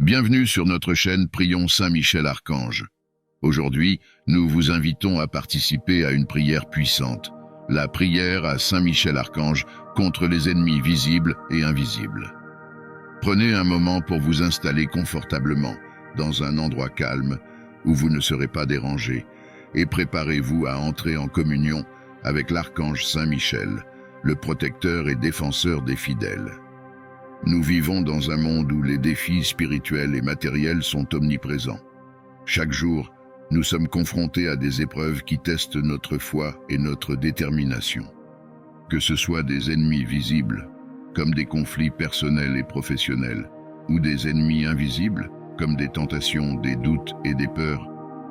Bienvenue sur notre chaîne Prions Saint Michel Archange. Aujourd'hui, nous vous invitons à participer à une prière puissante, la prière à Saint Michel Archange contre les ennemis visibles et invisibles. Prenez un moment pour vous installer confortablement dans un endroit calme où vous ne serez pas dérangé et préparez-vous à entrer en communion avec l'archange Saint Michel, le protecteur et défenseur des fidèles. Nous vivons dans un monde où les défis spirituels et matériels sont omniprésents. Chaque jour, nous sommes confrontés à des épreuves qui testent notre foi et notre détermination. Que ce soit des ennemis visibles, comme des conflits personnels et professionnels, ou des ennemis invisibles, comme des tentations, des doutes et des peurs,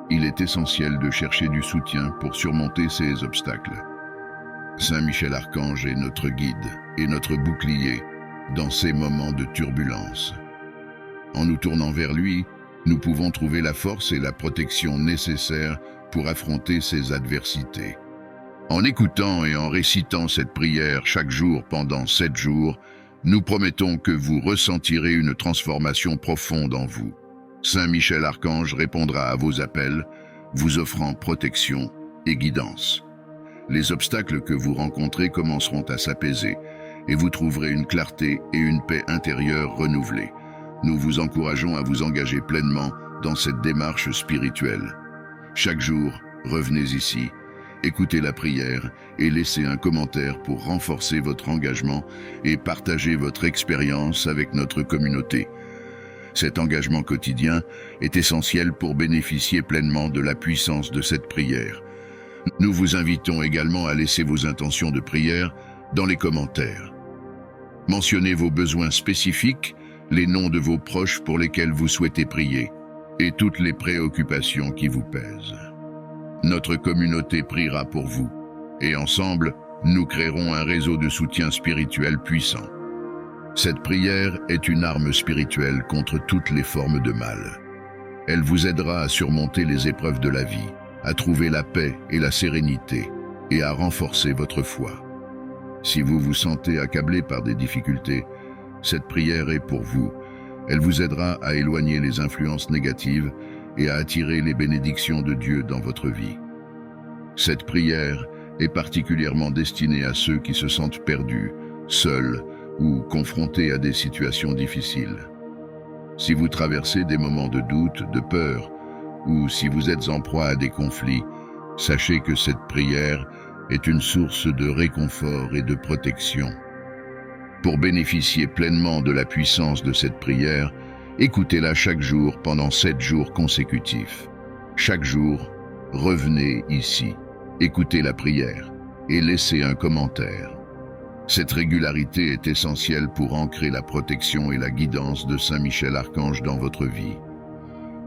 il est essentiel de chercher du soutien pour surmonter ces obstacles. Saint Michel Archange est notre guide et notre bouclier dans ces moments de turbulence. En nous tournant vers lui, nous pouvons trouver la force et la protection nécessaires pour affronter ces adversités. En écoutant et en récitant cette prière chaque jour pendant 7 jours, nous promettons que vous ressentirez une transformation profonde en vous. Saint Michel Archange répondra à vos appels, vous offrant protection et guidance. Les obstacles que vous rencontrez commenceront à s'apaiser et vous trouverez une clarté et une paix intérieure renouvelée. Nous vous encourageons à vous engager pleinement dans cette démarche spirituelle. Chaque jour, revenez ici, écoutez la prière et laissez un commentaire pour renforcer votre engagement et partager votre expérience avec notre communauté. Cet engagement quotidien est essentiel pour bénéficier pleinement de la puissance de cette prière. Nous vous invitons également à laisser vos intentions de prière dans les commentaires. Mentionnez vos besoins spécifiques, les noms de vos proches pour lesquels vous souhaitez prier, et toutes les préoccupations qui vous pèsent. Notre communauté priera pour vous, et ensemble, nous créerons un réseau de soutien spirituel puissant. Cette prière est une arme spirituelle contre toutes les formes de mal. Elle vous aidera à surmonter les épreuves de la vie, à trouver la paix et la sérénité, et à renforcer votre foi. Si vous vous sentez accablé par des difficultés, cette prière est pour vous. Elle vous aidera à éloigner les influences négatives et à attirer les bénédictions de Dieu dans votre vie. Cette prière est particulièrement destinée à ceux qui se sentent perdus, seuls ou confrontés à des situations difficiles. Si vous traversez des moments de doute, de peur, ou si vous êtes en proie à des conflits, sachez que cette prière est une source de réconfort et de protection. Pour bénéficier pleinement de la puissance de cette prière, écoutez-la chaque jour pendant 7 jours consécutifs. Chaque jour, revenez ici, écoutez la prière et laissez un commentaire. Cette régularité est essentielle pour ancrer la protection et la guidance de Saint Michel Archange dans votre vie.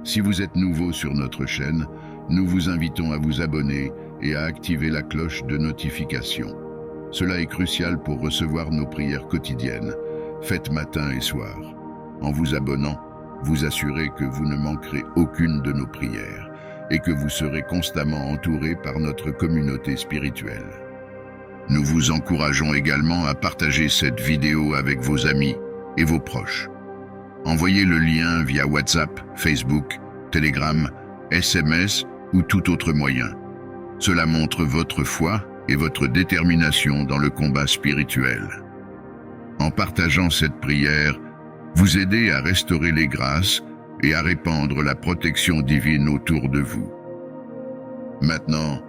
Si vous êtes nouveau sur notre chaîne, nous vous invitons à vous abonner et à activer la cloche de notification. Cela est crucial pour recevoir nos prières quotidiennes, faites matin et soir. En vous abonnant, vous assurez que vous ne manquerez aucune de nos prières et que vous serez constamment entouré par notre communauté spirituelle. Nous vous encourageons également à partager cette vidéo avec vos amis et vos proches. Envoyez le lien via WhatsApp, Facebook, Telegram, SMS ou tout autre moyen. Cela montre votre foi et votre détermination dans le combat spirituel. En partageant cette prière, vous aidez à restaurer les grâces et à répandre la protection divine autour de vous. Maintenant,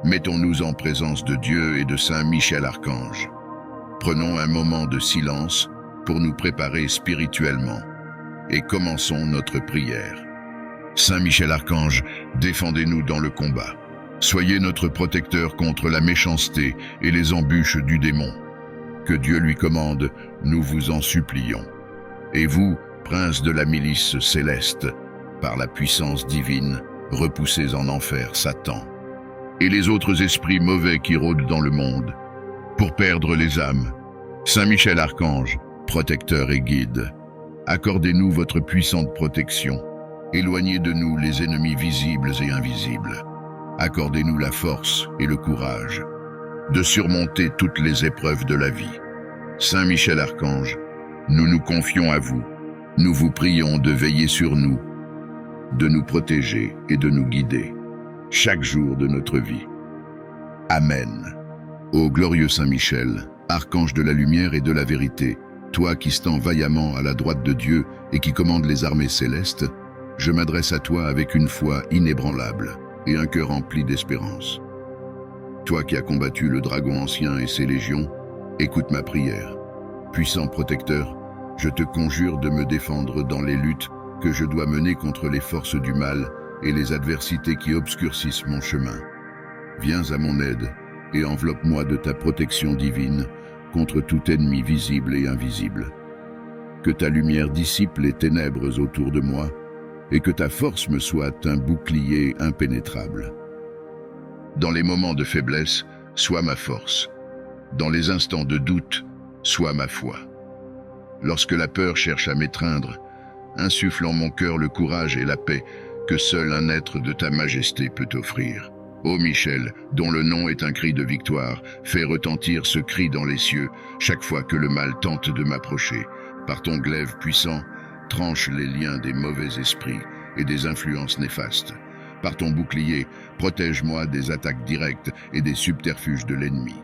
mettons-nous en présence de Dieu et de Saint Michel Archange. Prenons un moment de silence pour nous préparer spirituellement et commençons notre prière. Saint Michel Archange, défendez-nous dans le combat. Soyez notre protecteur contre la méchanceté et les embûches du démon. Que Dieu lui commande, nous vous en supplions. Et vous, prince de la milice céleste, par la puissance divine, repoussez en enfer Satan et les autres esprits mauvais qui rôdent dans le monde, pour perdre les âmes. Saint Michel Archange, protecteur et guide, accordez-nous votre puissante protection. Éloignez de nous les ennemis visibles et invisibles. Accordez-nous la force et le courage de surmonter toutes les épreuves de la vie. Saint Michel Archange, nous nous confions à vous Nous vous prions de veiller sur nous, de nous protéger et de nous guider, chaque jour de notre vie. Amen. Ô glorieux Saint Michel, archange de la lumière et de la vérité, toi qui stands vaillamment à la droite de Dieu et qui commandes les armées célestes, je m'adresse à toi avec une foi inébranlable et un cœur rempli d'espérance. Toi qui as combattu le dragon ancien et ses légions, écoute ma prière. Puissant protecteur, je te conjure de me défendre dans les luttes que je dois mener contre les forces du mal et les adversités qui obscurcissent mon chemin. Viens à mon aide et enveloppe-moi de ta protection divine contre tout ennemi visible et invisible. Que ta lumière dissipe les ténèbres autour de moi et que ta force me soit un bouclier impénétrable. Dans les moments de faiblesse, sois ma force. Dans les instants de doute, sois ma foi. Lorsque la peur cherche à m'étreindre, insuffle en mon cœur le courage et la paix que seul un être de ta majesté peut offrir. Ô Michel, dont le nom est un cri de victoire, fais retentir ce cri dans les cieux chaque fois que le mal tente de m'approcher. Par ton glaive puissant, tranche les liens des mauvais esprits et des influences néfastes. Par ton bouclier, protège-moi des attaques directes et des subterfuges de l'ennemi.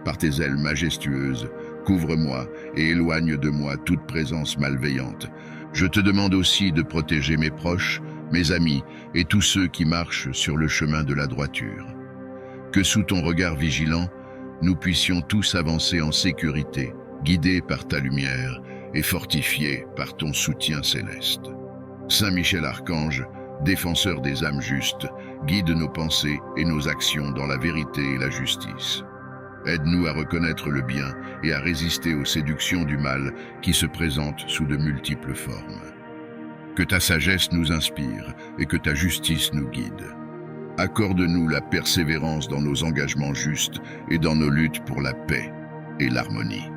Par tes ailes majestueuses, couvre-moi et éloigne de moi toute présence malveillante. Je te demande aussi de protéger mes proches, mes amis et tous ceux qui marchent sur le chemin de la droiture. Que sous ton regard vigilant, nous puissions tous avancer en sécurité, guidés par ta lumière et fortifiés par ton soutien céleste. Saint Michel Archange, défenseur des âmes justes, guide nos pensées et nos actions dans la vérité et la justice. Aide-nous à reconnaître le bien et à résister aux séductions du mal qui se présentent sous de multiples formes. Que ta sagesse nous inspire et que ta justice nous guide. Accorde-nous la persévérance dans nos engagements justes et dans nos luttes pour la paix et l'harmonie.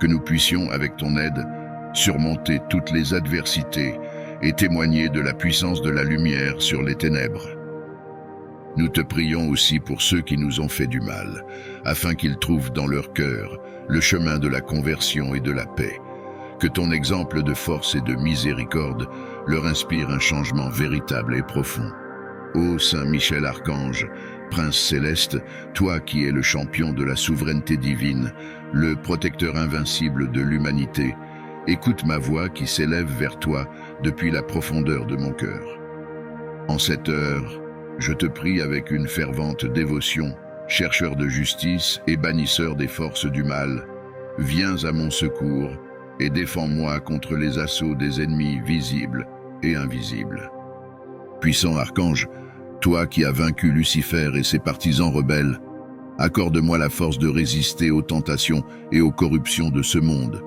Que nous puissions, avec ton aide, surmonter toutes les adversités et témoigner de la puissance de la lumière sur les ténèbres. Nous te prions aussi pour ceux qui nous ont fait du mal, afin qu'ils trouvent dans leur cœur le chemin de la conversion et de la paix. Que ton exemple de force et de miséricorde leur inspire un changement véritable et profond. Ô Saint Michel Archange, Prince céleste, toi qui es le champion de la souveraineté divine, le protecteur invincible de l'humanité, écoute ma voix qui s'élève vers toi depuis la profondeur de mon cœur. En cette heure, je te prie avec une fervente dévotion, chercheur de justice et bannisseur des forces du mal, viens à mon secours et défends-moi contre les assauts des ennemis visibles et invisibles. Puissant archange, toi qui as vaincu Lucifer et ses partisans rebelles, accorde-moi la force de résister aux tentations et aux corruptions de ce monde.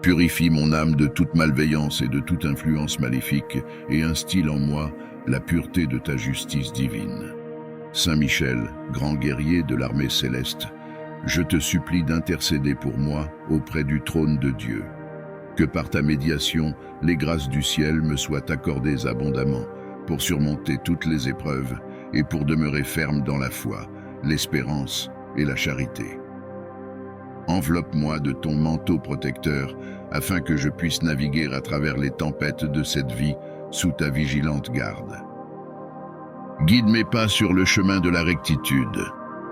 Purifie mon âme de toute malveillance et de toute influence maléfique et instille en moi la pureté de ta justice divine. Saint Michel, grand guerrier de l'armée céleste, je te supplie d'intercéder pour moi auprès du trône de Dieu. Que par ta médiation, les grâces du ciel me soient accordées abondamment pour surmonter toutes les épreuves et pour demeurer ferme dans la foi, l'espérance et la charité. Enveloppe-moi de ton manteau protecteur afin que je puisse naviguer à travers les tempêtes de cette vie sous ta vigilante garde. Guide mes pas sur le chemin de la rectitude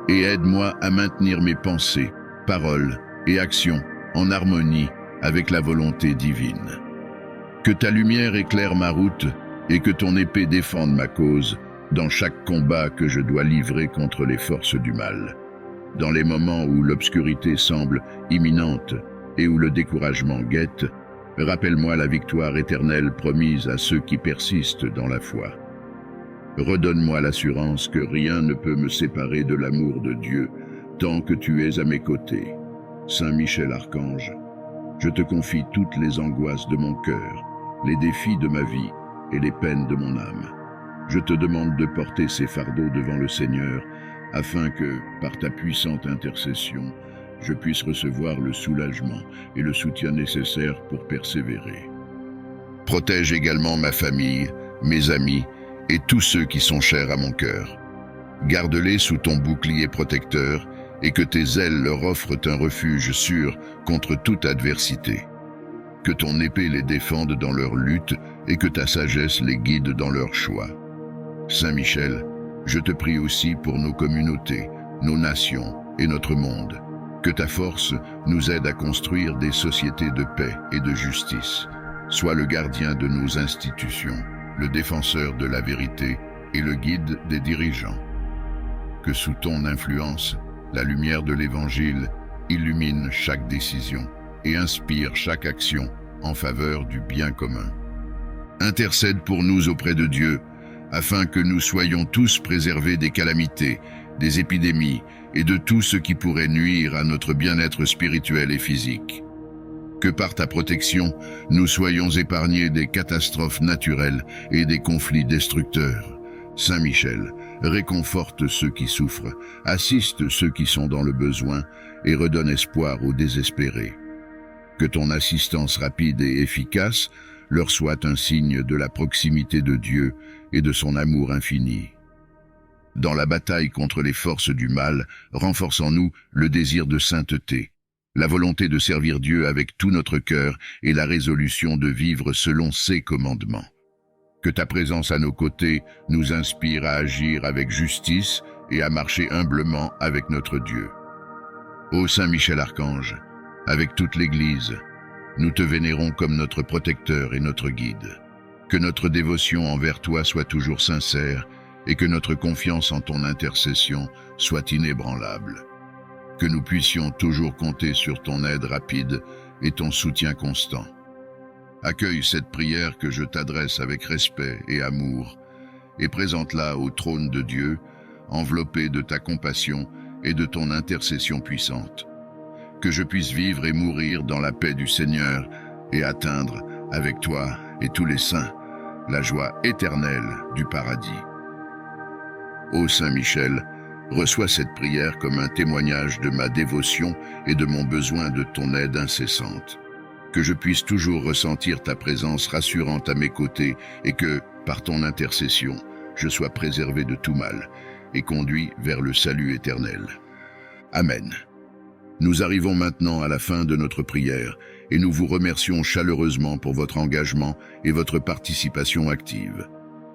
et aide-moi à maintenir mes pensées, paroles et actions en harmonie avec la volonté divine. Que ta lumière éclaire ma route et que ton épée défende ma cause dans chaque combat que je dois livrer contre les forces du mal. Dans les moments où l'obscurité semble imminente et où le découragement guette, rappelle-moi la victoire éternelle promise à ceux qui persistent dans la foi. Redonne-moi l'assurance que rien ne peut me séparer de l'amour de Dieu tant que tu es à mes côtés. Saint Michel Archange, je te confie toutes les angoisses de mon cœur, les défis de ma vie et les peines de mon âme. Je te demande de porter ces fardeaux devant le Seigneur, afin que, par ta puissante intercession, je puisse recevoir le soulagement et le soutien nécessaires pour persévérer. Protège également ma famille, mes amis et tous ceux qui sont chers à mon cœur. Garde-les sous ton bouclier protecteur et que tes ailes leur offrent un refuge sûr contre toute adversité. Que ton épée les défende dans leur lutte et que ta sagesse les guide dans leurs choix. Saint Michel, je te prie aussi pour nos communautés, nos nations et notre monde. Que ta force nous aide à construire des sociétés de paix et de justice. Sois le gardien de nos institutions, le défenseur de la vérité et le guide des dirigeants. Que sous ton influence, la lumière de l'Évangile illumine chaque décision et inspire chaque action en faveur du bien commun. Intercède pour nous auprès de Dieu, afin que nous soyons tous préservés des calamités, des épidémies et de tout ce qui pourrait nuire à notre bien-être spirituel et physique. Que par ta protection, nous soyons épargnés des catastrophes naturelles et des conflits destructeurs. Saint Michel, réconforte ceux qui souffrent, assiste ceux qui sont dans le besoin et redonne espoir aux désespérés. Que ton assistance rapide et efficace leur soit un signe de la proximité de Dieu et de son amour infini. Dans la bataille contre les forces du mal, renforce en nous le désir de sainteté, la volonté de servir Dieu avec tout notre cœur et la résolution de vivre selon ses commandements. Que ta présence à nos côtés nous inspire à agir avec justice et à marcher humblement avec notre Dieu. Ô Saint Michel Archange, avec toute l'Église, nous te vénérons comme notre protecteur et notre guide. Que notre dévotion envers toi soit toujours sincère et que notre confiance en ton intercession soit inébranlable. Que nous puissions toujours compter sur ton aide rapide et ton soutien constant. Accueille cette prière que je t'adresse avec respect et amour et présente-la au trône de Dieu, enveloppée de ta compassion et de ton intercession puissante. Que je puisse vivre et mourir dans la paix du Seigneur et atteindre, avec toi et tous les saints, la joie éternelle du paradis. Ô Saint Michel, reçois cette prière comme un témoignage de ma dévotion et de mon besoin de ton aide incessante. Que je puisse toujours ressentir ta présence rassurante à mes côtés et que, par ton intercession, je sois préservé de tout mal et conduit vers le salut éternel. Amen. Nous arrivons maintenant à la fin de notre prière et nous vous remercions chaleureusement pour votre engagement et votre participation active.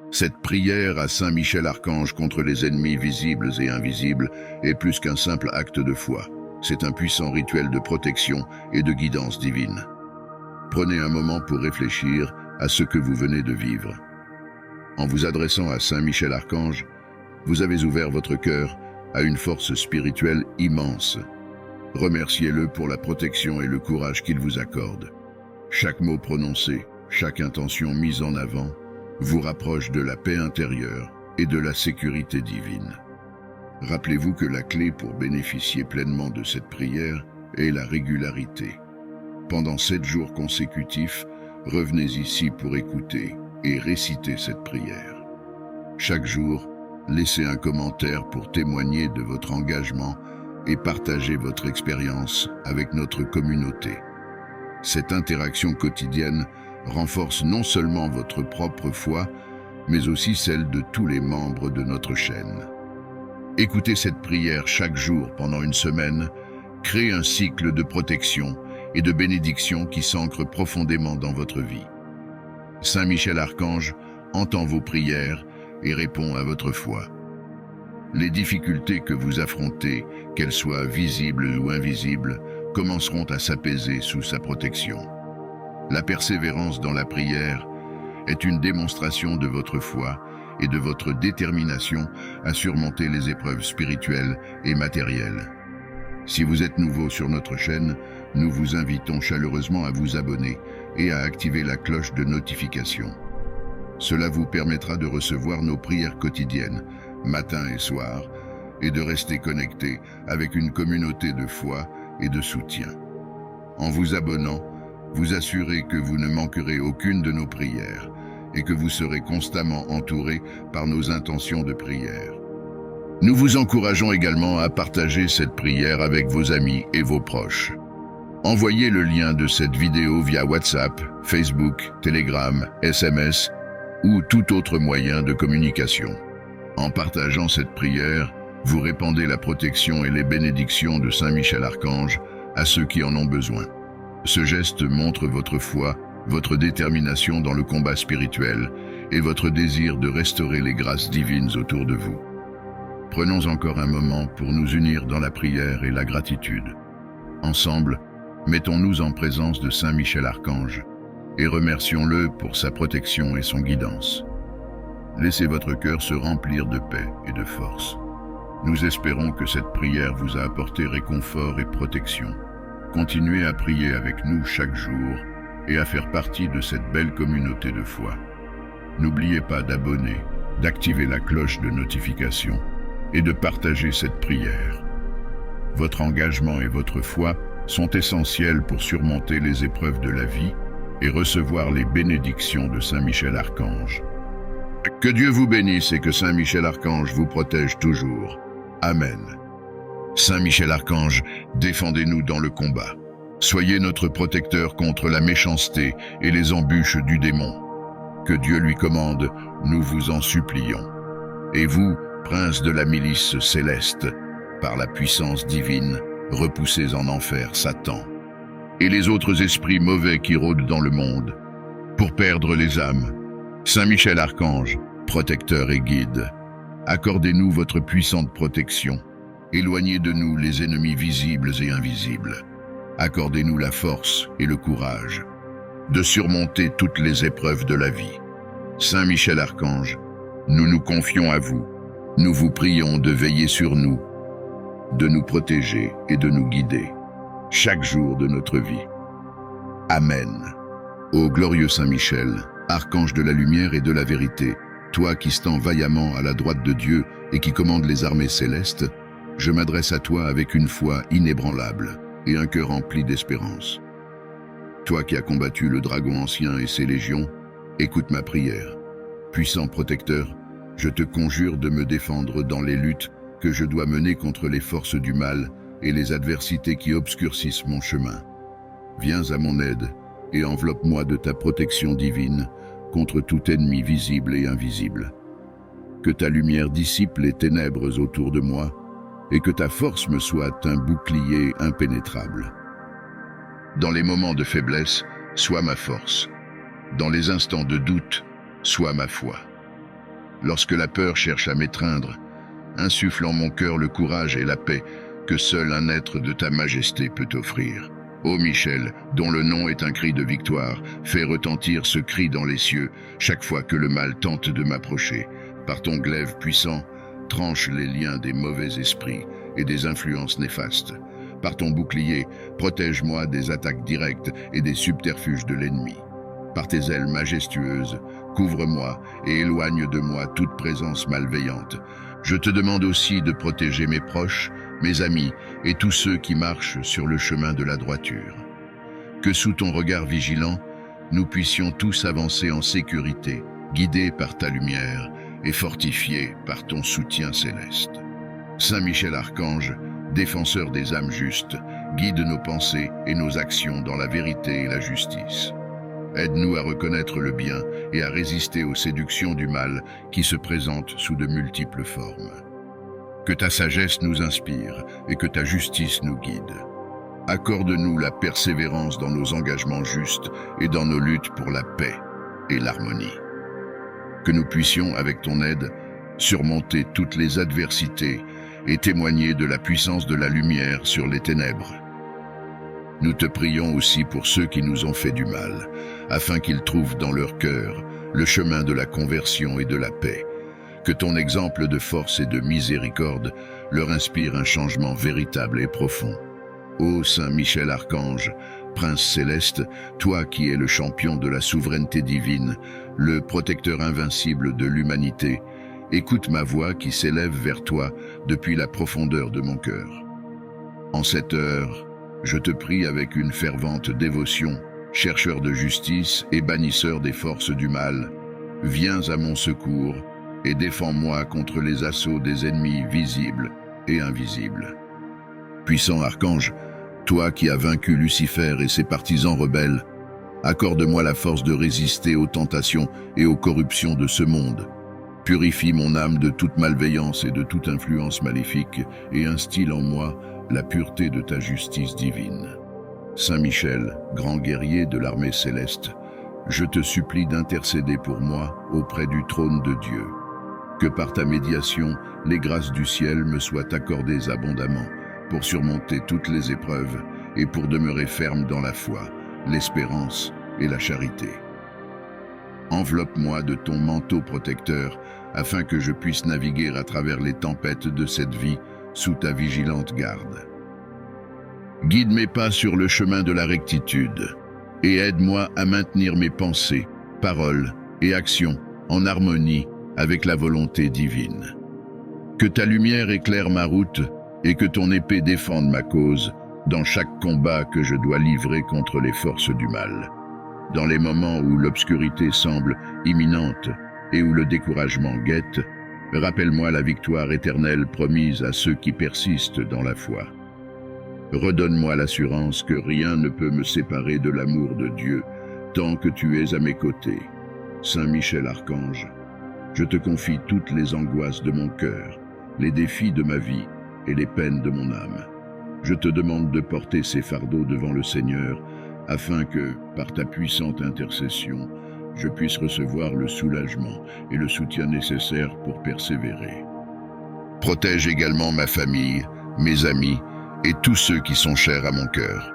Cette prière à Saint Michel Archange contre les ennemis visibles et invisibles est plus qu'un simple acte de foi. C'est un puissant rituel de protection et de guidance divine. Prenez un moment pour réfléchir à ce que vous venez de vivre. En vous adressant à Saint Michel Archange, vous avez ouvert votre cœur à une force spirituelle immense. Remerciez-le pour la protection et le courage qu'il vous accorde. Chaque mot prononcé, chaque intention mise en avant, vous rapproche de la paix intérieure et de la sécurité divine. Rappelez-vous que la clé pour bénéficier pleinement de cette prière est la régularité. Pendant 7 jours consécutifs, revenez ici pour écouter et réciter cette prière. Chaque jour, laissez un commentaire pour témoigner de votre engagement et partagez votre expérience avec notre communauté. Cette interaction quotidienne renforce non seulement votre propre foi, mais aussi celle de tous les membres de notre chaîne. Écoutez cette prière chaque jour pendant une semaine, crée un cycle de protection et de bénédiction qui s'ancre profondément dans votre vie. Saint Michel Archange entend vos prières et répond à votre foi. Les difficultés que vous affrontez, qu'elles soient visibles ou invisibles, commenceront à s'apaiser sous sa protection. La persévérance dans la prière est une démonstration de votre foi et de votre détermination à surmonter les épreuves spirituelles et matérielles. Si vous êtes nouveau sur notre chaîne, nous vous invitons chaleureusement à vous abonner et à activer la cloche de notification. Cela vous permettra de recevoir nos prières quotidiennes, matin et soir, et de rester connecté avec une communauté de foi et de soutien. En vous abonnant, vous assurez que vous ne manquerez aucune de nos prières et que vous serez constamment entouré par nos intentions de prière. Nous vous encourageons également à partager cette prière avec vos amis et vos proches. Envoyez le lien de cette vidéo via WhatsApp, Facebook, Telegram, SMS ou tout autre moyen de communication. En partageant cette prière, vous répandez la protection et les bénédictions de Saint Michel Archange à ceux qui en ont besoin. Ce geste montre votre foi, votre détermination dans le combat spirituel et votre désir de restaurer les grâces divines autour de vous. Prenons encore un moment pour nous unir dans la prière et la gratitude. Ensemble, mettons-nous en présence de Saint Michel Archange et remercions-le pour sa protection et son guidance. Laissez votre cœur se remplir de paix et de force. Nous espérons que cette prière vous a apporté réconfort et protection. Continuez à prier avec nous chaque jour et à faire partie de cette belle communauté de foi. N'oubliez pas d'abonner, d'activer la cloche de notification et de partager cette prière. Votre engagement et votre foi sont essentiels pour surmonter les épreuves de la vie et recevoir les bénédictions de Saint Michel Archange. Que Dieu vous bénisse et que Saint Michel Archange vous protège toujours. Amen. Saint Michel Archange, défendez-nous dans le combat. Soyez notre protecteur contre la méchanceté et les embûches du démon. Que Dieu lui commande, nous vous en supplions. Et vous, prince de la milice céleste, par la puissance divine, repoussez en enfer Satan et les autres esprits mauvais qui rôdent dans le monde, pour perdre les âmes. Saint Michel Archange, protecteur et guide, accordez-nous votre puissante protection. Éloignez de nous les ennemis visibles et invisibles. Accordez-nous la force et le courage de surmonter toutes les épreuves de la vie. Saint Michel Archange, nous nous confions à vous. Nous vous prions de veiller sur nous, de nous protéger et de nous guider chaque jour de notre vie. Amen. Ô glorieux Saint Michel, archange de la lumière et de la vérité, toi qui stands vaillamment à la droite de Dieu et qui commandes les armées célestes, je m'adresse à toi avec une foi inébranlable et un cœur rempli d'espérance. Toi qui as combattu le dragon ancien et ses légions, écoute ma prière. Puissant protecteur, je te conjure de me défendre dans les luttes que je dois mener contre les forces du mal et les adversités qui obscurcissent mon chemin. Viens à mon aide et enveloppe-moi de ta protection divine contre tout ennemi visible et invisible. Que ta lumière dissipe les ténèbres autour de moi et que ta force me soit un bouclier impénétrable. Dans les moments de faiblesse, sois ma force. Dans les instants de doute, sois ma foi. Lorsque la peur cherche à m'étreindre, insuffle en mon cœur le courage et la paix que seul un être de ta majesté peut offrir. Ô Michel, dont le nom est un cri de victoire, fais retentir ce cri dans les cieux chaque fois que le mal tente de m'approcher. Par ton glaive puissant, tranche les liens des mauvais esprits et des influences néfastes. Par ton bouclier, protège-moi des attaques directes et des subterfuges de l'ennemi. Par tes ailes majestueuses, couvre-moi et éloigne de moi toute présence malveillante. Je te demande aussi de protéger mes proches, mes amis et tous ceux qui marchent sur le chemin de la droiture. Que sous ton regard vigilant, nous puissions tous avancer en sécurité, guidés par ta lumière et fortifiés par ton soutien céleste. Saint Michel Archange, défenseur des âmes justes, guide nos pensées et nos actions dans la vérité et la justice. Aide-nous à reconnaître le bien et à résister aux séductions du mal qui se présentent sous de multiples formes. Que ta sagesse nous inspire et que ta justice nous guide. Accorde-nous la persévérance dans nos engagements justes et dans nos luttes pour la paix et l'harmonie. Que nous puissions, avec ton aide, surmonter toutes les adversités et témoigner de la puissance de la lumière sur les ténèbres. Nous te prions aussi pour ceux qui nous ont fait du mal, afin qu'ils trouvent dans leur cœur le chemin de la conversion et de la paix. Que ton exemple de force et de miséricorde leur inspire un changement véritable et profond. Ô Saint Michel Archange, Prince céleste, toi qui es le champion de la souveraineté divine, le protecteur invincible de l'humanité, écoute ma voix qui s'élève vers toi depuis la profondeur de mon cœur. En cette heure, je te prie avec une fervente dévotion, chercheur de justice et bannisseur des forces du mal, viens à mon secours et défends-moi contre les assauts des ennemis visibles et invisibles. Puissant archange, toi qui as vaincu Lucifer et ses partisans rebelles, accorde-moi la force de résister aux tentations et aux corruptions de ce monde. Purifie mon âme de toute malveillance et de toute influence maléfique et instille en moi la pureté de ta justice divine. Saint Michel, grand guerrier de l'armée céleste, je te supplie d'intercéder pour moi auprès du trône de Dieu. Que par ta médiation, les grâces du ciel me soient accordées abondamment pour surmonter toutes les épreuves et pour demeurer ferme dans la foi, l'espérance et la charité. Enveloppe-moi de ton manteau protecteur afin que je puisse naviguer à travers les tempêtes de cette vie sous ta vigilante garde. Guide mes pas sur le chemin de la rectitude et aide-moi à maintenir mes pensées, paroles et actions en harmonie avec la volonté divine. Que ta lumière éclaire ma route et que ton épée défende ma cause dans chaque combat que je dois livrer contre les forces du mal. Dans les moments où l'obscurité semble imminente et où le découragement guette, rappelle-moi la victoire éternelle promise à ceux qui persistent dans la foi. Redonne-moi l'assurance que rien ne peut me séparer de l'amour de Dieu tant que tu es à mes côtés. Saint Michel Archange, je te confie toutes les angoisses de mon cœur, les défis de ma vie et les peines de mon âme. Je te demande de porter ces fardeaux devant le Seigneur, afin que, par ta puissante intercession, je puisse recevoir le soulagement et le soutien nécessaires pour persévérer. Protège également ma famille, mes amis et tous ceux qui sont chers à mon cœur.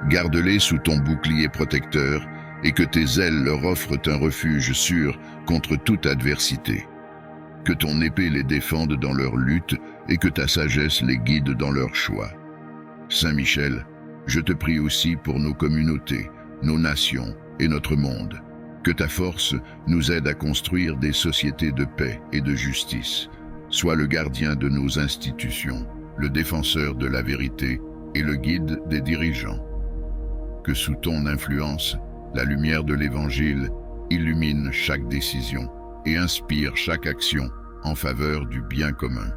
Garde-les sous ton bouclier protecteur et que tes ailes leur offrent un refuge sûr contre toute adversité. Que ton épée les défende dans leur lutte et que ta sagesse les guide dans leurs choix. Saint Michel, je te prie aussi pour nos communautés, nos nations et notre monde. Que ta force nous aide à construire des sociétés de paix et de justice. Sois le gardien de nos institutions, le défenseur de la vérité et le guide des dirigeants. Que sous ton influence, la lumière de l'Évangile illumine chaque décision et inspire chaque action en faveur du bien commun.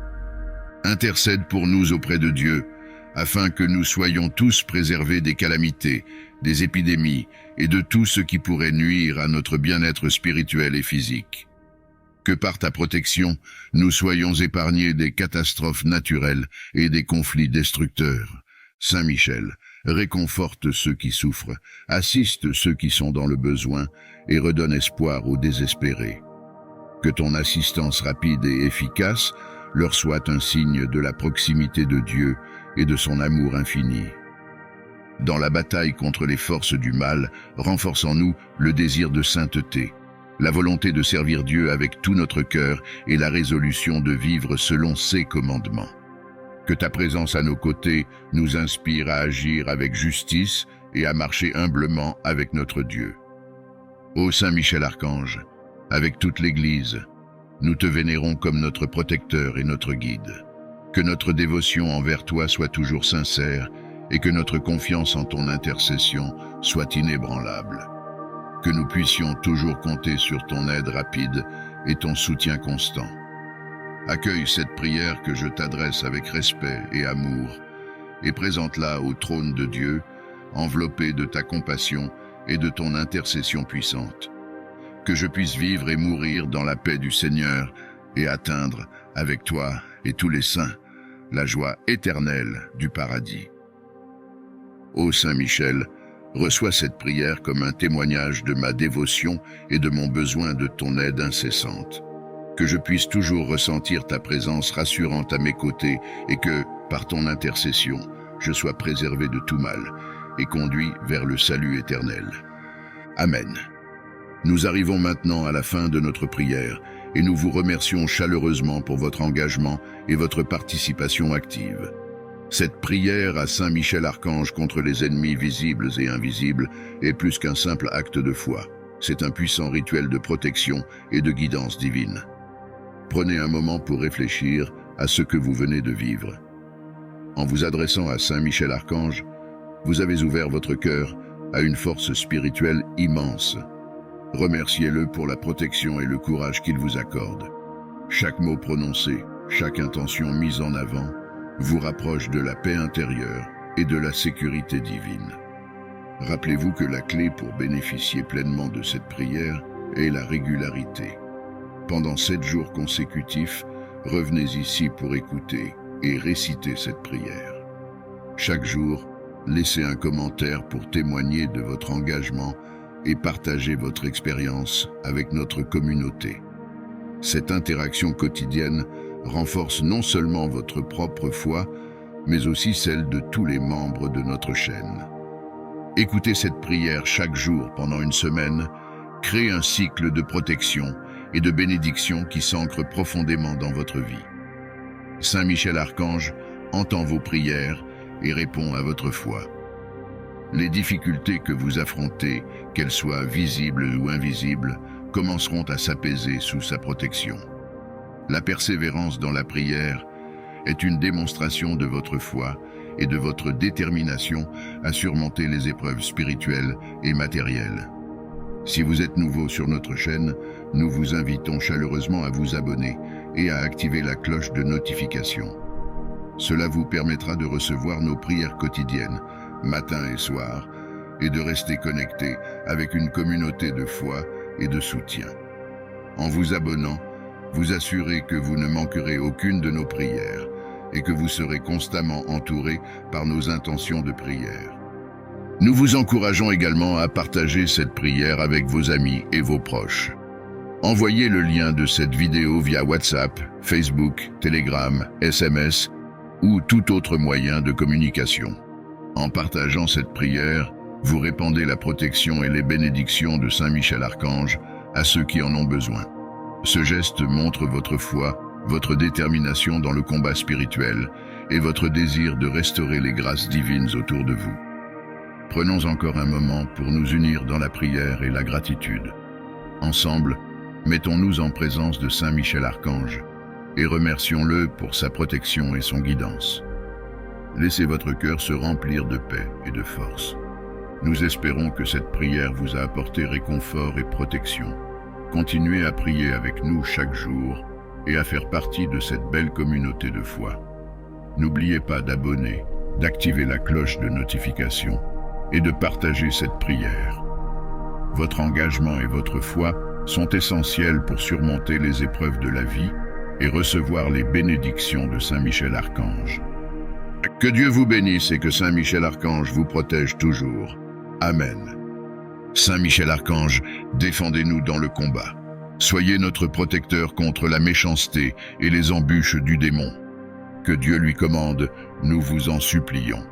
Intercède pour nous auprès de Dieu, afin que nous soyons tous préservés des calamités, des épidémies et de tout ce qui pourrait nuire à notre bien-être spirituel et physique. Que par ta protection, nous soyons épargnés des catastrophes naturelles et des conflits destructeurs. Saint Michel, réconforte ceux qui souffrent, assiste ceux qui sont dans le besoin et redonne espoir aux désespérés. Que ton assistance rapide et efficace leur soit un signe de la proximité de Dieu et de son amour infini. Dans la bataille contre les forces du mal, renforce en nous le désir de sainteté, la volonté de servir Dieu avec tout notre cœur et la résolution de vivre selon ses commandements. Que ta présence à nos côtés nous inspire à agir avec justice et à marcher humblement avec notre Dieu. Ô Saint Michel Archange, avec toute l'Église, nous te vénérons comme notre protecteur et notre guide. Que notre dévotion envers toi soit toujours sincère et que notre confiance en ton intercession soit inébranlable. Que nous puissions toujours compter sur ton aide rapide et ton soutien constant. Accueille cette prière que je t'adresse avec respect et amour et présente-la au trône de Dieu, enveloppée de ta compassion et de ton intercession puissante. Que je puisse vivre et mourir dans la paix du Seigneur et atteindre, avec toi et tous les saints, la joie éternelle du paradis. Ô Saint Michel, reçois cette prière comme un témoignage de ma dévotion et de mon besoin de ton aide incessante. Que je puisse toujours ressentir ta présence rassurante à mes côtés et que, par ton intercession, je sois préservé de tout mal et conduit vers le salut éternel. Amen. Nous arrivons maintenant à la fin de notre prière et nous vous remercions chaleureusement pour votre engagement et votre participation active. Cette prière à Saint Michel Archange contre les ennemis visibles et invisibles est plus qu'un simple acte de foi. C'est un puissant rituel de protection et de guidance divine. Prenez un moment pour réfléchir à ce que vous venez de vivre. En vous adressant à Saint Michel Archange, vous avez ouvert votre cœur à une force spirituelle immense. Remerciez-le pour la protection et le courage qu'il vous accorde. Chaque mot prononcé, chaque intention mise en avant, vous rapproche de la paix intérieure et de la sécurité divine. Rappelez-vous que la clé pour bénéficier pleinement de cette prière est la régularité. Pendant 7 jours consécutifs, revenez ici pour écouter et réciter cette prière. Chaque jour, laissez un commentaire pour témoigner de votre engagement et partager votre expérience avec notre communauté. Cette interaction quotidienne renforce non seulement votre propre foi, mais aussi celle de tous les membres de notre chaîne. Écoutez cette prière chaque jour pendant une semaine, crée un cycle de protection et de bénédiction qui s'ancre profondément dans votre vie. Saint Michel Archange entend vos prières et répond à votre foi. Les difficultés que vous affrontez, qu'elles soient visibles ou invisibles, commenceront à s'apaiser sous sa protection. La persévérance dans la prière est une démonstration de votre foi et de votre détermination à surmonter les épreuves spirituelles et matérielles. Si vous êtes nouveau sur notre chaîne, nous vous invitons chaleureusement à vous abonner et à activer la cloche de notification. Cela vous permettra de recevoir nos prières quotidiennes, matin et soir, et de rester connecté avec une communauté de foi et de soutien. En vous abonnant, vous assurez que vous ne manquerez aucune de nos prières et que vous serez constamment entouré par nos intentions de prière. Nous vous encourageons également à partager cette prière avec vos amis et vos proches. Envoyez le lien de cette vidéo via WhatsApp, Facebook, Telegram, SMS ou tout autre moyen de communication. En partageant cette prière, vous répandez la protection et les bénédictions de Saint Michel Archange à ceux qui en ont besoin. Ce geste montre votre foi, votre détermination dans le combat spirituel et votre désir de restaurer les grâces divines autour de vous. Prenons encore un moment pour nous unir dans la prière et la gratitude. Ensemble, mettons-nous en présence de Saint Michel Archange et remercions-le pour sa protection et son guidance. Laissez votre cœur se remplir de paix et de force. Nous espérons que cette prière vous a apporté réconfort et protection. Continuez à prier avec nous chaque jour et à faire partie de cette belle communauté de foi. N'oubliez pas d'abonner, d'activer la cloche de notification et de partager cette prière. Votre engagement et votre foi sont essentiels pour surmonter les épreuves de la vie et recevoir les bénédictions de Saint Michel Archange. Que Dieu vous bénisse et que Saint Michel Archange vous protège toujours. Amen. Saint Michel Archange, défendez-nous dans le combat. Soyez notre protecteur contre la méchanceté et les embûches du démon. Que Dieu lui commande, nous vous en supplions.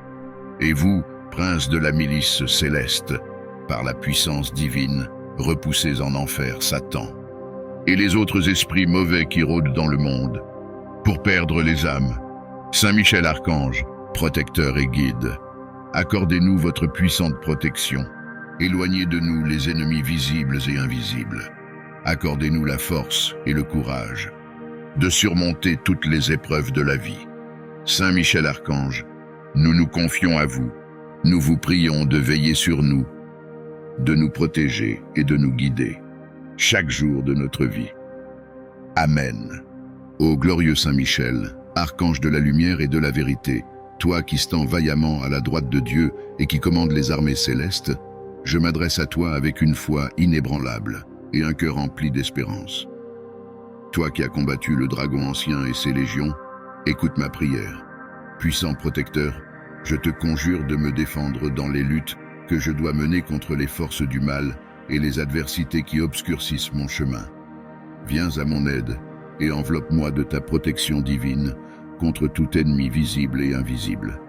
Et vous, prince de la milice céleste, par la puissance divine, repoussez en enfer Satan et les autres esprits mauvais qui rôdent dans le monde, pour perdre les âmes. Saint Michel Archange, protecteur et guide, accordez-nous votre puissante protection. Éloignez de nous les ennemis visibles et invisibles. Accordez-nous la force et le courage de surmonter toutes les épreuves de la vie. Saint Michel Archange, nous nous confions à vous. Nous vous prions de veiller sur nous, de nous protéger et de nous guider chaque jour de notre vie. Amen. Ô glorieux Saint Michel, archange de la lumière et de la vérité, toi qui stands vaillamment à la droite de Dieu et qui commandes les armées célestes, je m'adresse à toi avec une foi inébranlable et un cœur rempli d'espérance. Toi qui as combattu le dragon ancien et ses légions, écoute ma prière. Puissant protecteur, je te conjure de me défendre dans les luttes que je dois mener contre les forces du mal et les adversités qui obscurcissent mon chemin. Viens à mon aide et enveloppe-moi de ta protection divine contre tout ennemi visible et invisible.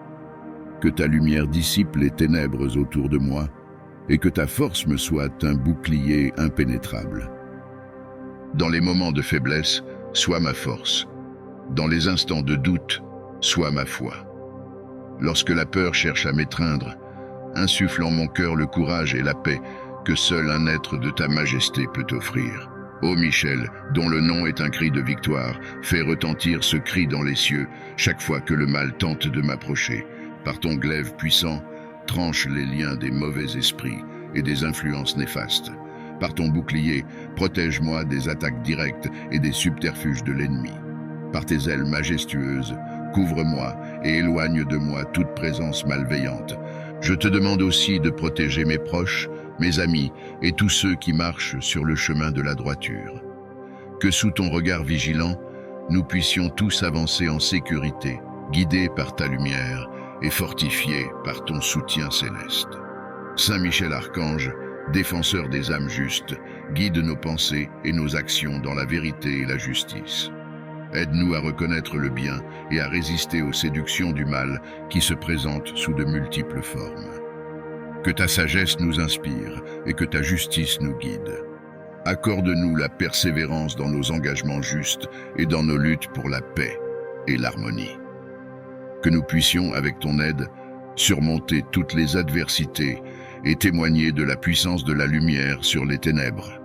Que ta lumière dissipe les ténèbres autour de moi et que ta force me soit un bouclier impénétrable. Dans les moments de faiblesse, sois ma force. Dans les instants de doute, sois ma foi. Lorsque la peur cherche à m'étreindre, insuffle en mon cœur le courage et la paix que seul un être de ta majesté peut offrir. Ô Michel, dont le nom est un cri de victoire, fais retentir ce cri dans les cieux chaque fois que le mal tente de m'approcher. Par ton glaive puissant, tranche les liens des mauvais esprits et des influences néfastes. Par ton bouclier, protège-moi des attaques directes et des subterfuges de l'ennemi. Par tes ailes majestueuses, couvre-moi et éloigne de moi toute présence malveillante. Je te demande aussi de protéger mes proches, mes amis et tous ceux qui marchent sur le chemin de la droiture. Que sous ton regard vigilant, nous puissions tous avancer en sécurité, guidés par ta lumière et fortifiés par ton soutien céleste. Saint Michel Archange, défenseur des âmes justes, guide nos pensées et nos actions dans la vérité et la justice. Aide-nous à reconnaître le bien et à résister aux séductions du mal qui se présentent sous de multiples formes. Que ta sagesse nous inspire et que ta justice nous guide. Accorde-nous la persévérance dans nos engagements justes et dans nos luttes pour la paix et l'harmonie. Que nous puissions, avec ton aide, surmonter toutes les adversités et témoigner de la puissance de la lumière sur les ténèbres.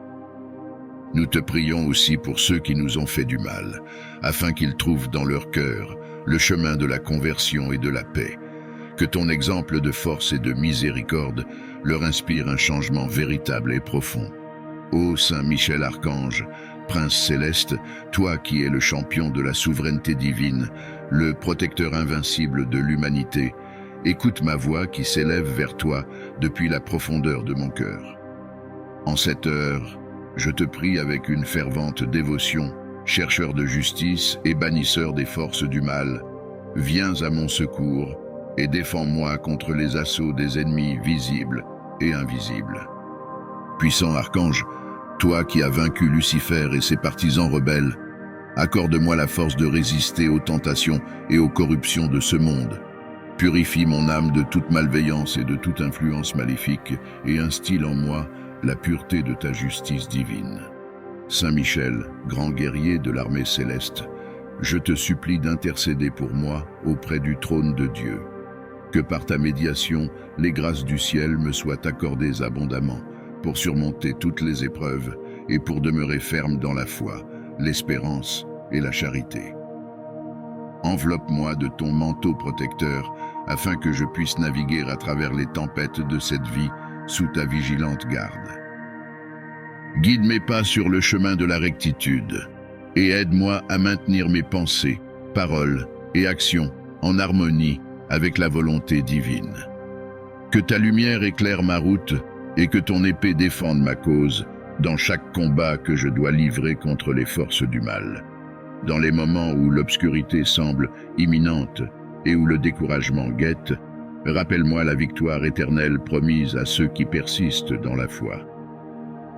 Nous te prions aussi pour ceux qui nous ont fait du mal, afin qu'ils trouvent dans leur cœur le chemin de la conversion et de la paix. Que ton exemple de force et de miséricorde leur inspire un changement véritable et profond. Ô Saint Michel Archange, Prince céleste, toi qui es le champion de la souveraineté divine, le protecteur invincible de l'humanité, écoute ma voix qui s'élève vers toi depuis la profondeur de mon cœur. En cette heure, je te prie avec une fervente dévotion, chercheur de justice et bannisseur des forces du mal, viens à mon secours et défends-moi contre les assauts des ennemis visibles et invisibles. Puissant archange, toi qui as vaincu Lucifer et ses partisans rebelles, accorde-moi la force de résister aux tentations et aux corruptions de ce monde. Purifie mon âme de toute malveillance et de toute influence maléfique et instille en moi la pureté de ta justice divine. Saint Michel, grand guerrier de l'armée céleste, je te supplie d'intercéder pour moi auprès du trône de Dieu. Que par ta médiation, les grâces du ciel me soient accordées abondamment pour surmonter toutes les épreuves et pour demeurer ferme dans la foi, l'espérance et la charité. Enveloppe-moi de ton manteau protecteur afin que je puisse naviguer à travers les tempêtes de cette vie sous ta vigilante garde. Guide mes pas sur le chemin de la rectitude et aide-moi à maintenir mes pensées, paroles et actions en harmonie avec la volonté divine. Que ta lumière éclaire ma route et que ton épée défende ma cause dans chaque combat que je dois livrer contre les forces du mal. Dans les moments où l'obscurité semble imminente et où le découragement guette, rappelle-moi la victoire éternelle promise à ceux qui persistent dans la foi.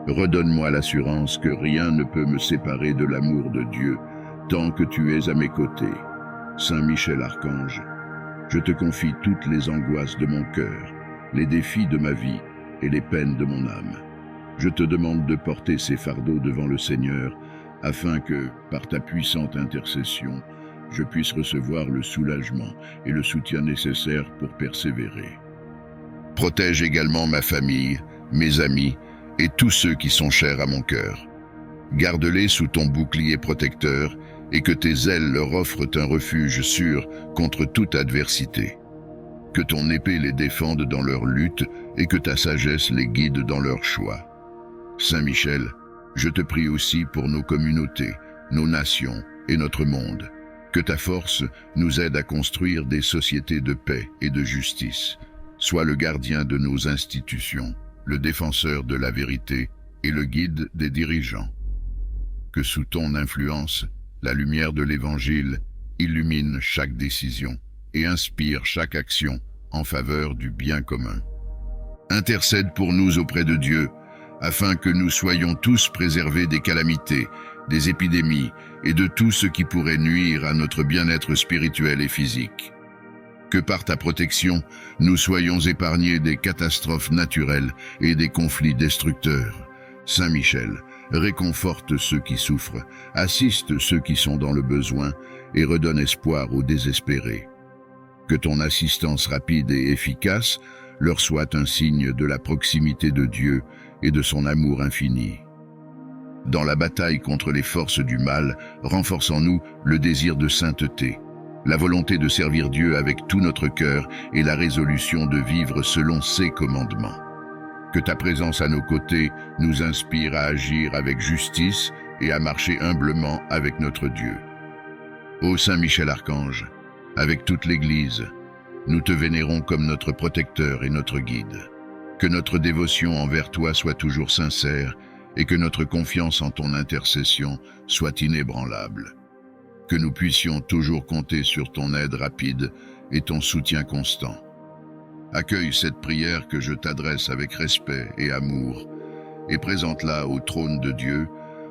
Redonne-moi l'assurance que rien ne peut me séparer de l'amour de Dieu tant que tu es à mes côtés. Saint Michel Archange, je te confie toutes les angoisses de mon cœur, les défis de ma vie et les peines de mon âme. Je te demande de porter ces fardeaux devant le Seigneur, afin que, par ta puissante intercession, je puisse recevoir le soulagement et le soutien nécessaires pour persévérer. Protège également ma famille, mes amis et tous ceux qui sont chers à mon cœur. Garde-les sous ton bouclier protecteur et que tes ailes leur offrent un refuge sûr contre toute adversité. Que ton épée les défende dans leur lutte et que ta sagesse les guide dans leurs choix. Saint Michel, je te prie aussi pour nos communautés, nos nations et notre monde. Que ta force nous aide à construire des sociétés de paix et de justice. Sois le gardien de nos institutions, le défenseur de la vérité et le guide des dirigeants. Que sous ton influence, la lumière de l'Évangile illumine chaque décision et inspire chaque action en faveur du bien commun. Intercède pour nous auprès de Dieu, afin que nous soyons tous préservés des calamités, des épidémies et de tout ce qui pourrait nuire à notre bien-être spirituel et physique. Que par ta protection, nous soyons épargnés des catastrophes naturelles et des conflits destructeurs. Saint Michel, réconforte ceux qui souffrent, assiste ceux qui sont dans le besoin et redonne espoir aux désespérés. Que ton assistance rapide et efficace leur soit un signe de la proximité de Dieu et de son amour infini. Dans la bataille contre les forces du mal, renforce en nous le désir de sainteté, la volonté de servir Dieu avec tout notre cœur et la résolution de vivre selon ses commandements. Que ta présence à nos côtés nous inspire à agir avec justice et à marcher humblement avec notre Dieu. Ô Saint Michel Archange, avec toute l'Église, nous te vénérons comme notre protecteur et notre guide. Que notre dévotion envers toi soit toujours sincère et que notre confiance en ton intercession soit inébranlable. Que nous puissions toujours compter sur ton aide rapide et ton soutien constant. Accueille cette prière que je t'adresse avec respect et amour, et présente-la au trône de Dieu,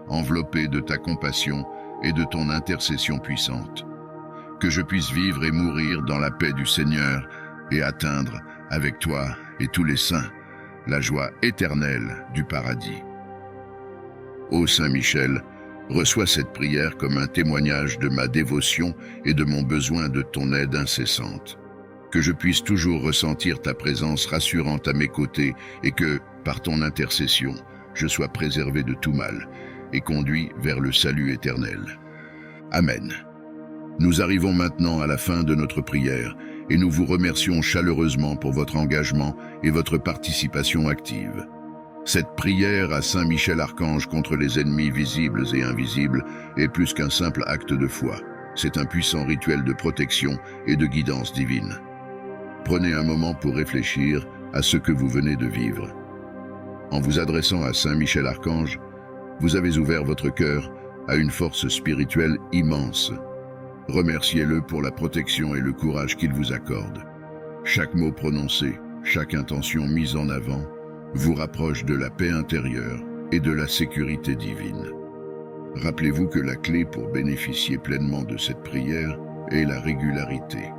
enveloppée de ta compassion et de ton intercession puissante. Que je puisse vivre et mourir dans la paix du Seigneur et atteindre, avec toi et tous les saints, la joie éternelle du paradis. Ô Saint Michel, reçois cette prière comme un témoignage de ma dévotion et de mon besoin de ton aide incessante. Que je puisse toujours ressentir ta présence rassurante à mes côtés et que, par ton intercession, je sois préservé de tout mal et conduit vers le salut éternel. Amen. Nous arrivons maintenant à la fin de notre prière et nous vous remercions chaleureusement pour votre engagement et votre participation active. Cette prière à Saint Michel Archange contre les ennemis visibles et invisibles est plus qu'un simple acte de foi. C'est un puissant rituel de protection et de guidance divine. Prenez un moment pour réfléchir à ce que vous venez de vivre. En vous adressant à Saint Michel Archange, vous avez ouvert votre cœur à une force spirituelle immense. Remerciez-le pour la protection et le courage qu'il vous accorde. Chaque mot prononcé, chaque intention mise en avant, vous rapproche de la paix intérieure et de la sécurité divine. Rappelez-vous que la clé pour bénéficier pleinement de cette prière est la régularité.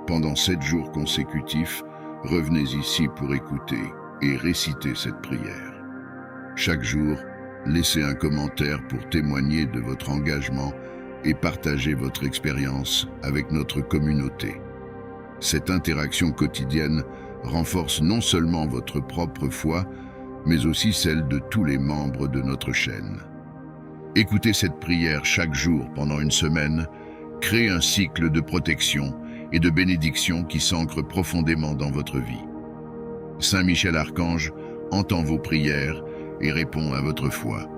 Pendant 7 jours consécutifs, revenez ici pour écouter et réciter cette prière. Chaque jour, laissez un commentaire pour témoigner de votre engagement et partager votre expérience avec notre communauté. Cette interaction quotidienne renforce non seulement votre propre foi, mais aussi celle de tous les membres de notre chaîne. Écoutez cette prière chaque jour pendant une semaine, crée un cycle de protection et de bénédiction qui s'ancre profondément dans votre vie. Saint Michel Archange entend vos prières et répond à votre foi.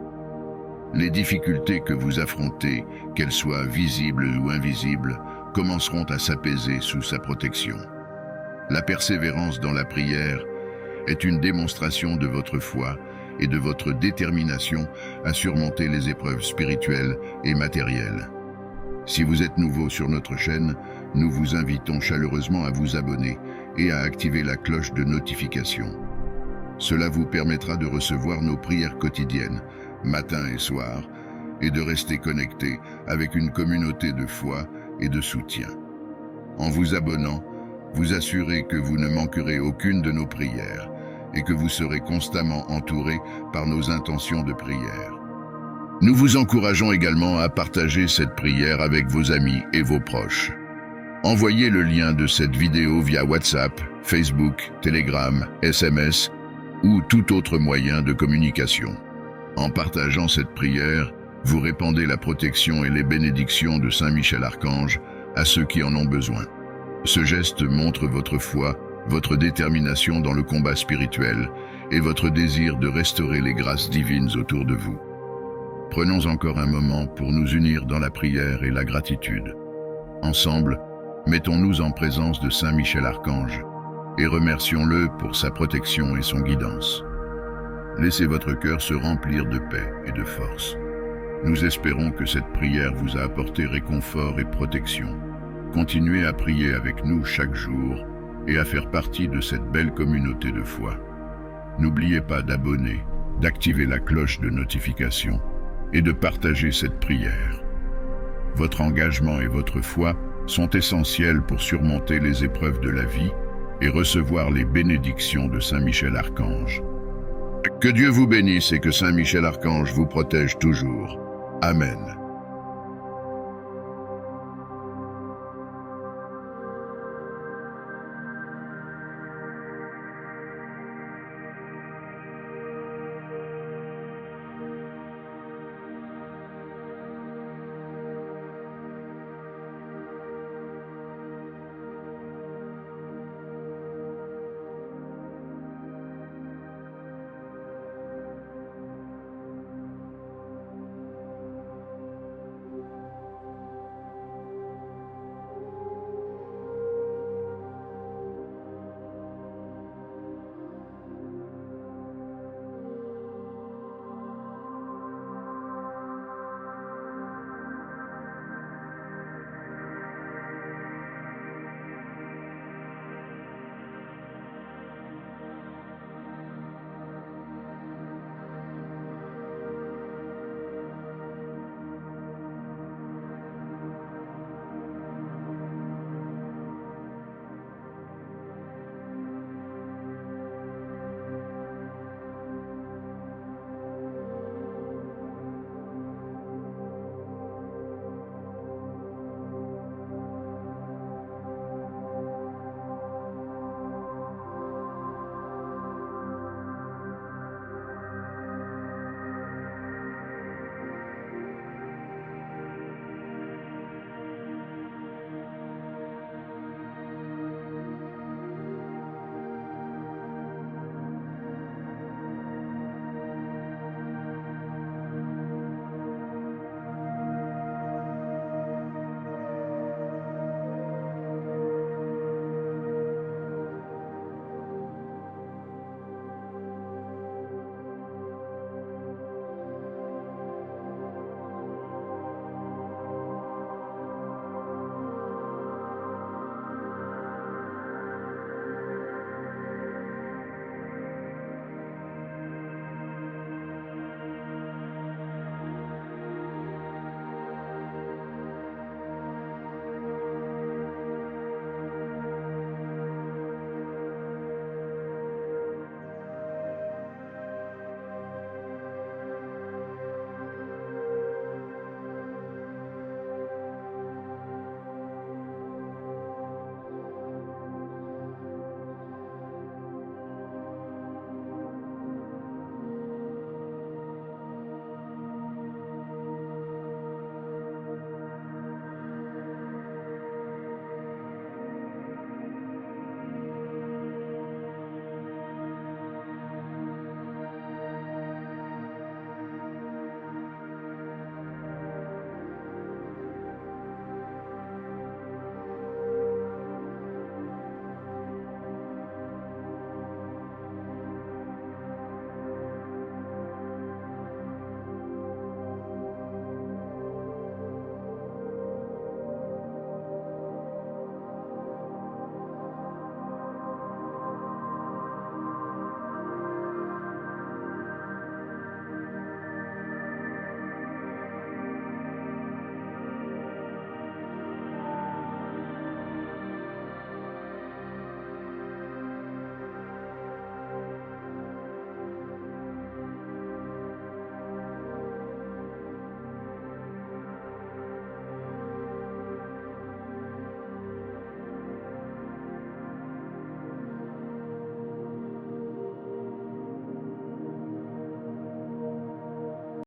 Les difficultés que vous affrontez, qu'elles soient visibles ou invisibles, commenceront à s'apaiser sous sa protection. La persévérance dans la prière est une démonstration de votre foi et de votre détermination à surmonter les épreuves spirituelles et matérielles. Si vous êtes nouveau sur notre chaîne, nous vous invitons chaleureusement à vous abonner et à activer la cloche de notification. Cela vous permettra de recevoir nos prières quotidiennes, matin et soir, et de rester connecté avec une communauté de foi et de soutien. En vous abonnant, vous assurez que vous ne manquerez aucune de nos prières et que vous serez constamment entouré par nos intentions de prière. Nous vous encourageons également à partager cette prière avec vos amis et vos proches. Envoyez le lien de cette vidéo via WhatsApp, Facebook, Telegram, SMS ou tout autre moyen de communication. En partageant cette prière, vous répandez la protection et les bénédictions de Saint Michel Archange à ceux qui en ont besoin. Ce geste montre votre foi, votre détermination dans le combat spirituel et votre désir de restaurer les grâces divines autour de vous. Prenons encore un moment pour nous unir dans la prière et la gratitude. Ensemble, mettons-nous en présence de Saint Michel Archange et remercions-le pour sa protection et son guidance. Laissez votre cœur se remplir de paix et de force. Nous espérons que cette prière vous a apporté réconfort et protection. Continuez à prier avec nous chaque jour et à faire partie de cette belle communauté de foi. N'oubliez pas d'abonner, d'activer la cloche de notification et de partager cette prière. Votre engagement et votre foi sont essentiels pour surmonter les épreuves de la vie et recevoir les bénédictions de Saint Michel Archange. Que Dieu vous bénisse et que Saint Michel Archange vous protège toujours. Amen.